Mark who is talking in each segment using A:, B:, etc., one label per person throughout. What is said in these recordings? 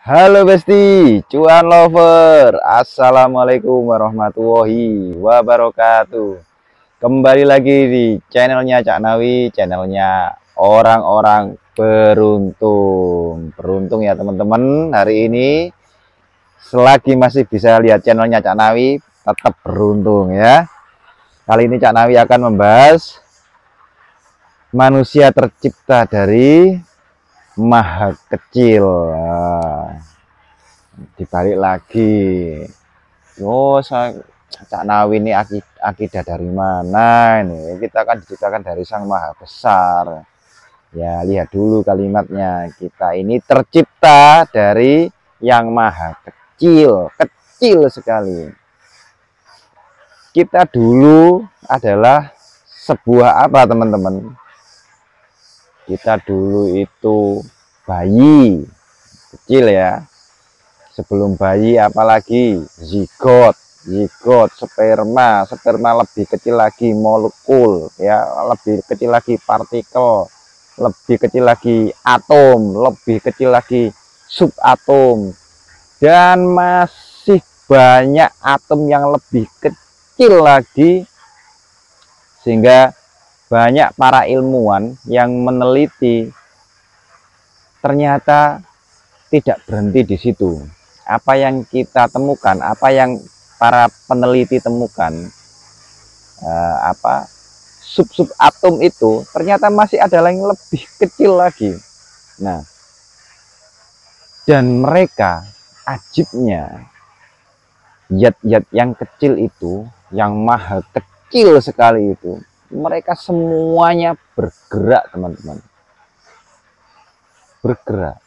A: Halo Besti, cuan lover. Assalamualaikum warahmatullahi wabarakatuh. Kembali lagi di channelnya Cak Nawi, channelnya orang-orang beruntung. Beruntung ya teman-teman, hari ini selagi masih bisa lihat channelnya Cak Nawi, tetap beruntung ya. Kali ini Cak Nawi akan membahas manusia tercipta dari maha kecil. Dibalik lagi, Cak Nawi ini akidah dari mana ini? Kita akan diciptakan dari Sang Maha Besar. Ya, lihat dulu kalimatnya. Kita ini tercipta dari yang maha kecil, kecil sekali. Kita dulu adalah sebuah apa, teman-teman? Kita dulu itu bayi kecil ya. Sebelum bayi apalagi zigot, sperma lebih kecil lagi molekul ya, lebih kecil lagi partikel, lebih kecil lagi atom, lebih kecil lagi subatom, dan masih banyak atom yang lebih kecil lagi, sehingga banyak para ilmuwan yang meneliti ternyata tidak berhenti di situ. Apa yang kita temukan, apa yang para peneliti temukan, sub-sub atom itu ternyata masih ada yang lebih kecil lagi. Nah, dan mereka ajibnya, zat-zat yang kecil itu, yang maha kecil sekali itu, mereka semuanya bergerak, teman-teman. Bergerak.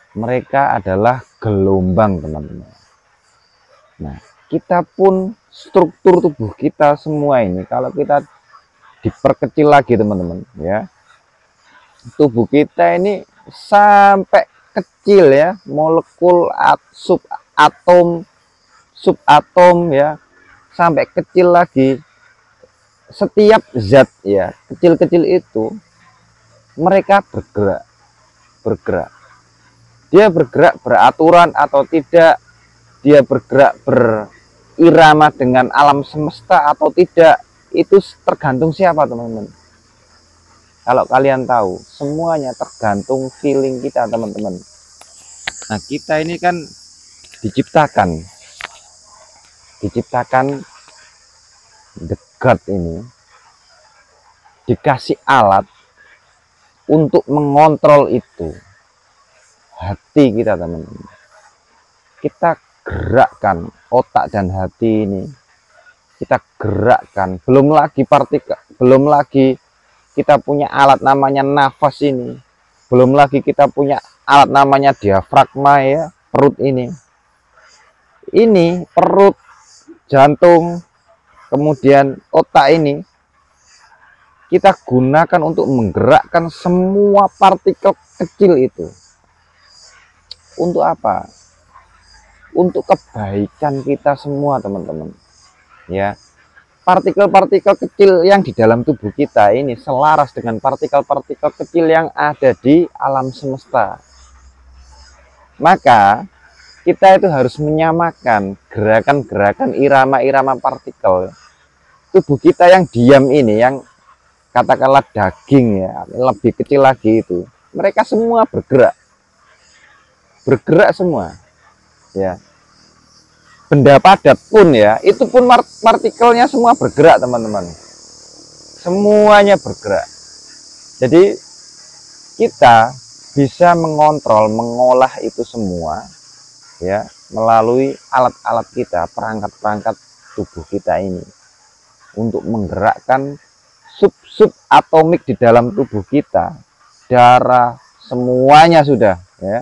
A: Mereka adalah gelombang, teman-teman. Nah, kita pun struktur tubuh kita semua ini, kalau kita diperkecil lagi, teman-teman, ya, tubuh kita ini sampai kecil ya, molekul, subatom ya, sampai kecil lagi. Setiap zat ya, kecil-kecil itu mereka bergerak. Dia bergerak beraturan atau tidak, dia bergerak berirama dengan alam semesta atau tidak, itu tergantung siapa, teman-teman. Kalau kalian tahu, semuanya tergantung feeling kita, teman-teman. Nah, kita ini kan diciptakan dekat ini, dikasih alat untuk mengontrol itu hati kita, teman-teman. Kita gerakkan otak dan hati ini, kita gerakkan. Belum lagi partikel, belum lagi kita punya alat namanya nafas ini, belum lagi kita punya alat namanya diafragma ya, perut ini perut, jantung, kemudian otak ini kita gunakan untuk menggerakkan semua partikel kecil itu. Untuk apa? Untuk kebaikan kita semua, teman-teman. Ya, partikel-partikel kecil yang di dalam tubuh kita ini selaras dengan partikel-partikel kecil yang ada di alam semesta. Maka kita itu harus menyamakan gerakan-gerakan irama-irama partikel tubuh kita yang diam ini, yang katakanlah daging ya, lebih kecil lagi itu. Mereka semua bergerak semua ya. Benda padat pun ya, itu pun partikelnya semua bergerak, teman-teman. Semuanya bergerak. Jadi kita bisa mengontrol, mengolah itu semua ya, melalui alat-alat kita, perangkat-perangkat tubuh kita ini, untuk menggerakkan sub-sub atomik di dalam tubuh kita, darah, semuanya sudah ya,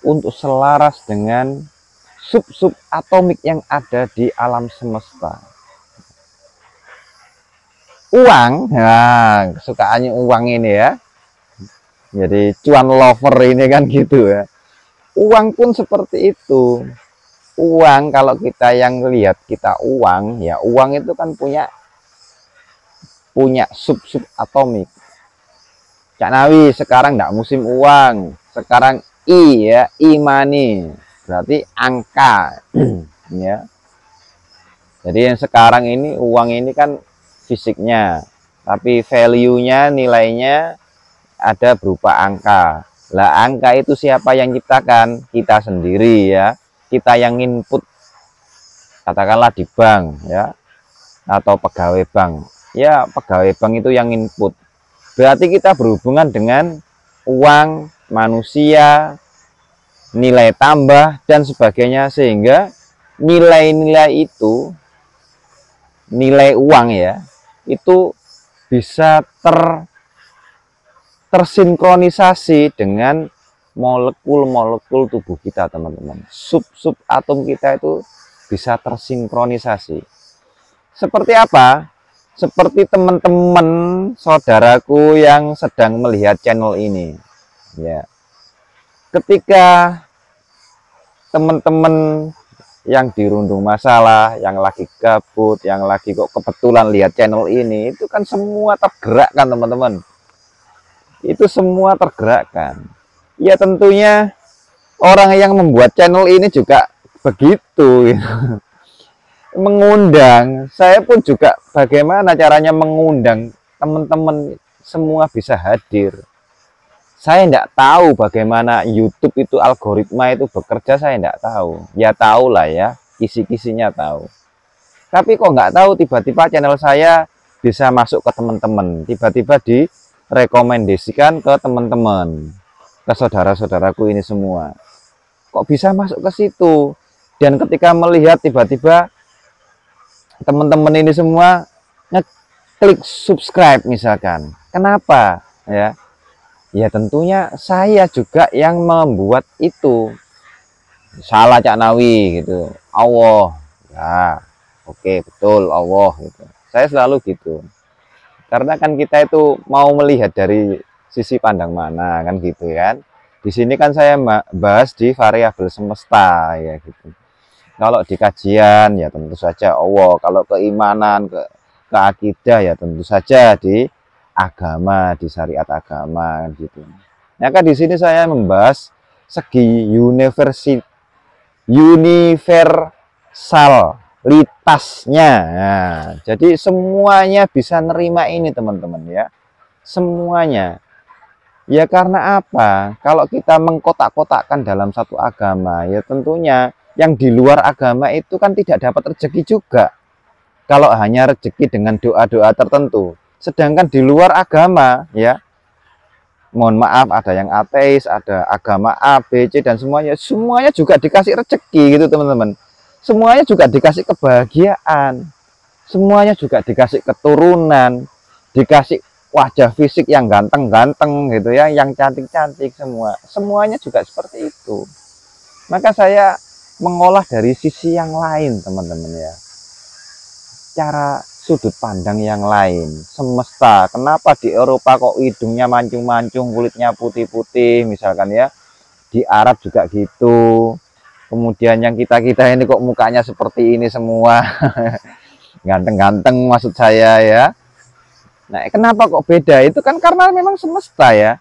A: untuk selaras dengan sub-sub atomik yang ada di alam semesta. Uang, nah, kesukaannya uang ini ya, jadi cuan lover ini kan gitu ya. Uang pun seperti itu. Uang, kalau kita yang lihat kita uang ya, uang itu kan punya sub-sub atomik. Cak Nawi sekarang enggak musim uang, sekarang I ya, imani berarti angka ya. Jadi yang sekarang ini uang ini kan fisiknya, tapi value-nya, nilainya ada berupa angka. Lah angka itu siapa yang ciptakan? Kita sendiri ya. Kita yang input, katakanlah di bank ya, atau pegawai bank. Ya, pegawai bank itu yang input. Berarti kita berhubungan dengan uang, manusia, nilai tambah dan sebagainya, sehingga nilai-nilai itu, nilai uang ya, itu bisa tersinkronisasi dengan molekul-molekul tubuh kita, teman-teman. Sub-sub atom kita itu bisa tersinkronisasi. Seperti apa? Seperti teman-teman saudaraku yang sedang melihat channel ini ya. Ketika teman-teman yang dirundung masalah, yang lagi gabut, yang lagi kok kebetulan lihat channel ini, itu kan semua tergerakkan, teman-teman. Itu semua tergerakkan. Ya tentunya orang yang membuat channel ini juga begitu gitu. Mengundang, saya pun juga bagaimana caranya mengundang teman-teman semua bisa hadir. Saya tidak tahu bagaimana YouTube itu algoritma itu bekerja, saya tidak tahu. Ya tahu lah ya, kisi-kisinya tahu. Tapi kok nggak tahu tiba-tiba channel saya bisa masuk ke teman-teman, tiba-tiba direkomendasikan ke teman-teman, ke saudara-saudaraku ini semua. Kok bisa masuk ke situ? Dan ketika melihat tiba-tiba teman-teman ini semua ngeklik subscribe misalkan, kenapa ya? Ya tentunya saya juga yang membuat itu. Salah Cak Nawi gitu. Allah. Ya, oke betul Allah gitu. Saya selalu gitu. Karena kan kita itu mau melihat dari sisi pandang mana kan gitu kan. Di sini kan saya bahas di variabel semesta ya gitu. Kalau di kajian ya tentu saja Allah. Kalau keimanan, ke akidah ya tentu saja di agama, di syariat agama kan gitu. Nah, kan di sini saya membahas segi universalitasnya. Nah, jadi semuanya bisa nerima ini, teman-teman ya. Semuanya. Ya karena apa? Kalau kita mengkotak-kotakkan dalam satu agama, ya tentunya yang di luar agama itu kan tidak dapat rezeki juga. Kalau hanya rezeki dengan doa-doa tertentu. Sedangkan di luar agama ya, mohon maaf, ada yang ateis, ada agama A, B, C dan semuanya juga dikasih rezeki gitu, teman-teman. Semuanya juga dikasih kebahagiaan. Semuanya juga dikasih keturunan, dikasih wajah fisik yang ganteng-ganteng gitu ya, yang cantik-cantik semua. Semuanya juga seperti itu. Maka saya mengolah dari sisi yang lain, teman-teman ya. Cara sudut pandang yang lain, semesta. Kenapa di Eropa kok hidungnya mancung-mancung, kulitnya putih-putih misalkan ya, di Arab juga gitu. Kemudian yang kita ini kok mukanya seperti ini semua. Ganteng-ganteng maksud saya ya. Nah, kenapa kok beda? Itu kan karena memang semesta ya.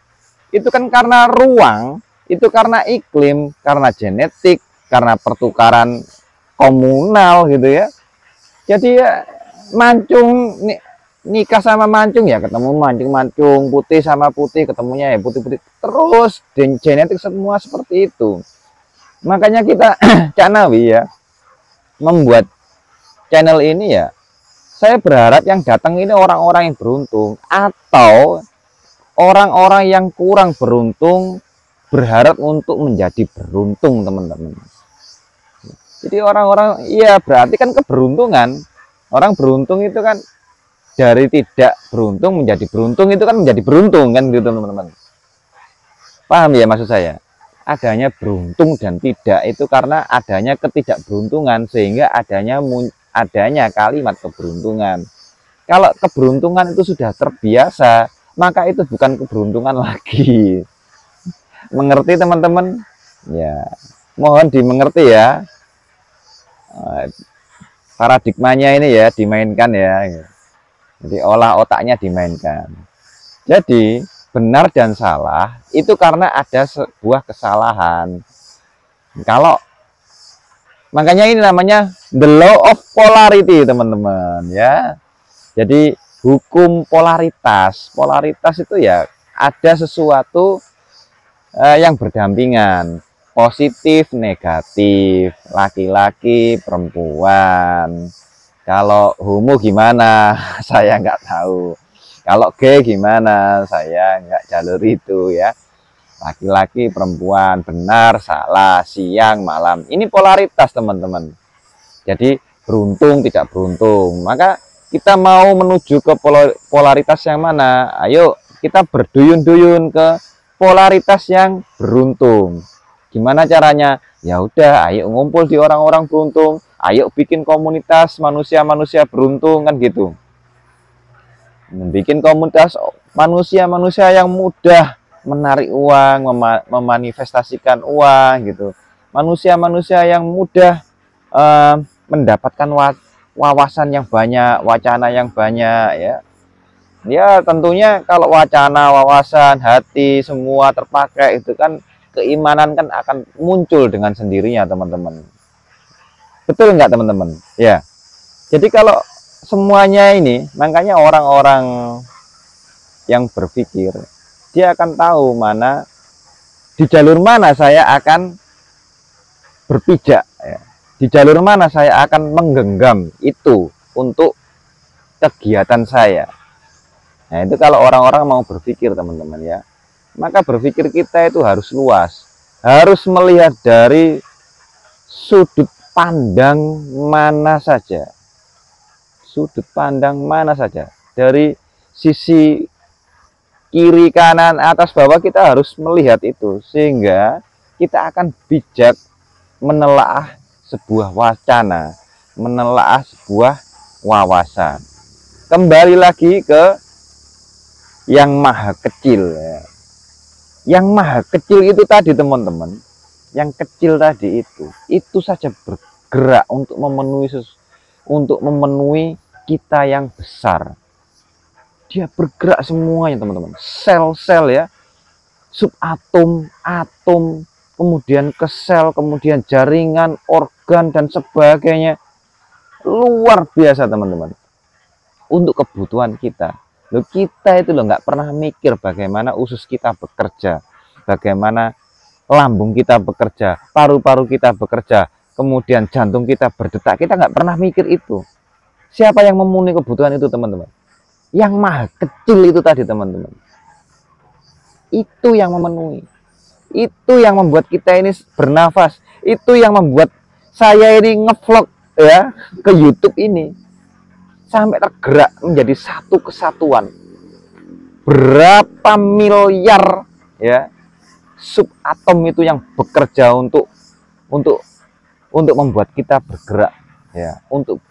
A: Itu kan karena ruang, itu karena iklim, karena genetik, karena pertukaran komunal gitu ya. Jadi ya mancung nikah sama mancung ya ketemu mancung putih sama putih, ketemunya ya putih-putih terus, dan genetik semua seperti itu. Makanya kita Cak Nawi ya membuat channel ini ya, saya berharap yang datang ini orang-orang yang beruntung atau orang-orang yang kurang beruntung berharap untuk menjadi beruntung, teman-teman. Jadi orang-orang, iya berarti kan keberuntungan. Orang beruntung itu kan dari tidak beruntung menjadi beruntung, itu kan menjadi beruntung kan gitu, teman-teman. Paham ya maksud saya? Adanya beruntung dan tidak itu karena adanya ketidakberuntungan, sehingga adanya kalimat keberuntungan. Kalau keberuntungan itu sudah terbiasa, maka itu bukan keberuntungan lagi. Mengerti, teman-teman? Ya, mohon dimengerti ya. Paradigmanya ini ya dimainkan ya. Jadi olah otaknya dimainkan. Jadi benar dan salah itu karena ada sebuah kesalahan. Kalau makanya ini namanya the law of polarity, teman-teman ya. Jadi hukum polaritas. Polaritas itu ya ada sesuatu yang berdampingan, positif, negatif, laki-laki, perempuan. Kalau homo gimana? Saya nggak tahu. Kalau gay gimana? Saya nggak jalur itu ya. Laki-laki, perempuan, benar, salah, siang, malam. Ini polaritas, teman-teman. Jadi beruntung, tidak beruntung. Maka kita mau menuju ke polaritas yang mana? Ayo kita berduyun-duyun ke polaritas yang beruntung. Gimana caranya? Ya udah, ayo ngumpul di orang-orang beruntung. Ayo bikin komunitas manusia-manusia beruntung, kan gitu. Bikin komunitas manusia-manusia yang mudah menarik uang, memanifestasikan uang gitu. Manusia-manusia yang mudah mendapatkan wawasan yang banyak, wacana yang banyak ya. Ya tentunya kalau wacana, wawasan, hati semua terpakai itu kan keimanan kan akan muncul dengan sendirinya, teman-teman. Betul nggak, teman-teman? Ya. Jadi kalau semuanya ini, makanya orang-orang yang berpikir dia akan tahu mana di jalur mana saya akan berpijak ya. Di jalur mana saya akan menggenggam itu untuk kegiatan saya. Nah itu kalau orang-orang mau berpikir, teman-teman ya, maka berpikir kita itu harus luas, harus melihat dari sudut pandang mana saja, sudut pandang mana saja, dari sisi kiri, kanan, atas, bawah, kita harus melihat itu sehingga kita akan bijak menelaah sebuah wacana, menelaah sebuah wawasan. Kembali lagi ke yang maha kecil ya. Yang maha kecil itu tadi, teman-teman, yang kecil tadi itu saja bergerak untuk memenuhi kita yang besar. Dia bergerak semuanya, teman-teman. Sel-sel ya, subatom, atom, kemudian ke sel, kemudian jaringan, organ dan sebagainya. Luar biasa, teman-teman. Untuk kebutuhan kita. Loh, kita itu loh nggak pernah mikir bagaimana usus kita bekerja, bagaimana lambung kita bekerja, paru-paru kita bekerja, kemudian jantung kita berdetak. Kita nggak pernah mikir itu. Siapa yang memenuhi kebutuhan itu, teman-teman? Yang maha kecil itu tadi, teman-teman. Itu yang memenuhi. Itu yang membuat kita ini bernafas. Itu yang membuat saya ini ngevlog ya ke YouTube ini sampai tergerak menjadi satu kesatuan. Berapa miliar ya subatom itu yang bekerja untuk membuat kita bergerak ya, untuk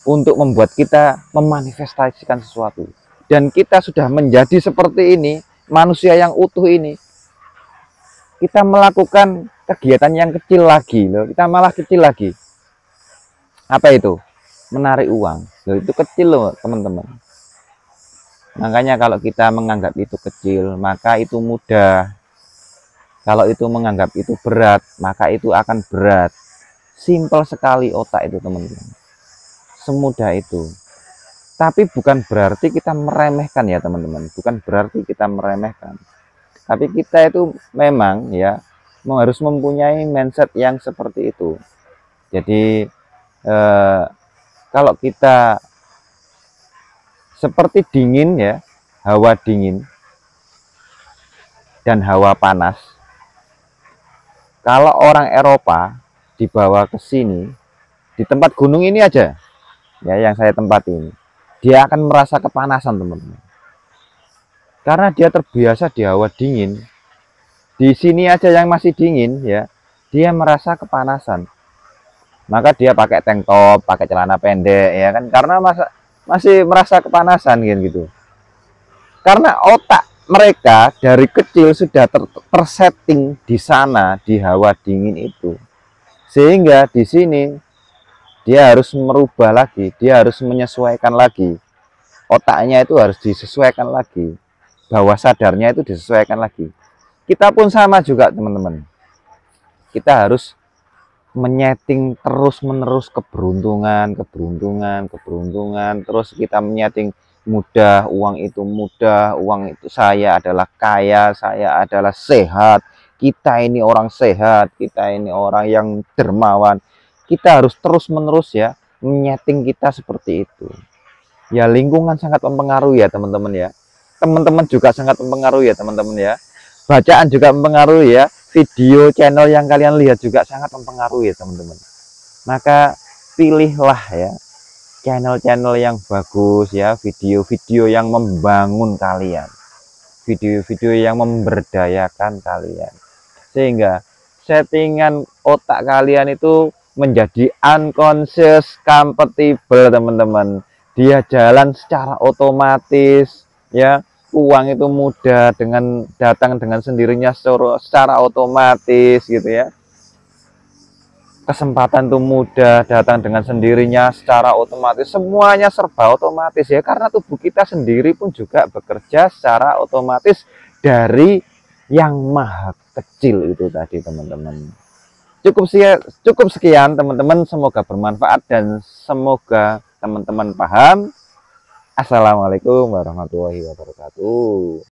A: membuat kita memanifestasikan sesuatu. Dan kita sudah menjadi seperti ini, manusia yang utuh ini. Kita melakukan kegiatan yang kecil lagi loh, kita malah kecil lagi. Apa itu? Menarik uang. Loh, itu kecil loh, teman-teman. Makanya kalau kita menganggap itu kecil, maka itu mudah. Kalau itu menganggap itu berat, maka itu akan berat. Simpel sekali otak itu, teman-teman. Semudah itu. Tapi bukan berarti kita meremehkan ya, teman-teman. Bukan berarti kita meremehkan. Tapi kita itu memang ya harus mempunyai mindset yang seperti itu. Jadi kalau kita seperti dingin ya, hawa dingin dan hawa panas. Kalau orang Eropa dibawa ke sini, di tempat gunung ini aja, ya yang saya tempati ini, dia akan merasa kepanasan, teman-teman. Karena dia terbiasa di hawa dingin. Di sini aja yang masih dingin ya, dia merasa kepanasan. Maka dia pakai tank top, pakai celana pendek ya kan, karena masih merasa kepanasan gitu. Karena otak mereka dari kecil sudah tersetting di sana, di hawa dingin itu. Sehingga di sini dia harus merubah lagi, dia harus menyesuaikan lagi. Otaknya itu harus disesuaikan lagi. bawah sadarnya itu disesuaikan lagi. Kita pun sama juga teman-teman, kita harus menyeting terus-menerus keberuntungan, terus kita menyeting mudah, uang itu saya adalah kaya, saya adalah sehat, kita ini orang sehat, kita ini orang yang dermawan. Kita harus terus-menerus ya menyeting kita seperti itu. Ya, lingkungan sangat mempengaruhi ya teman-teman ya. Teman-teman juga sangat mempengaruhi ya teman-teman ya. Bacaan juga mempengaruhi ya. Video channel yang kalian lihat juga sangat mempengaruhi ya teman-teman. Maka pilihlah ya channel-channel yang bagus ya, video-video yang membangun kalian, video-video yang memberdayakan kalian, sehingga settingan otak kalian itu menjadi unconscious compatible teman-teman. Dia jalan secara otomatis ya, uang itu mudah dengan datang dengan sendirinya secara otomatis gitu ya. Kesempatan itu mudah datang dengan sendirinya secara otomatis, semuanya serba otomatis ya, karena tubuh kita sendiri pun juga bekerja secara otomatis dari yang maha kecil itu tadi teman-teman. Cukup sekian teman-teman, semoga bermanfaat dan semoga teman-teman paham. Assalamualaikum warahmatullahi wabarakatuh.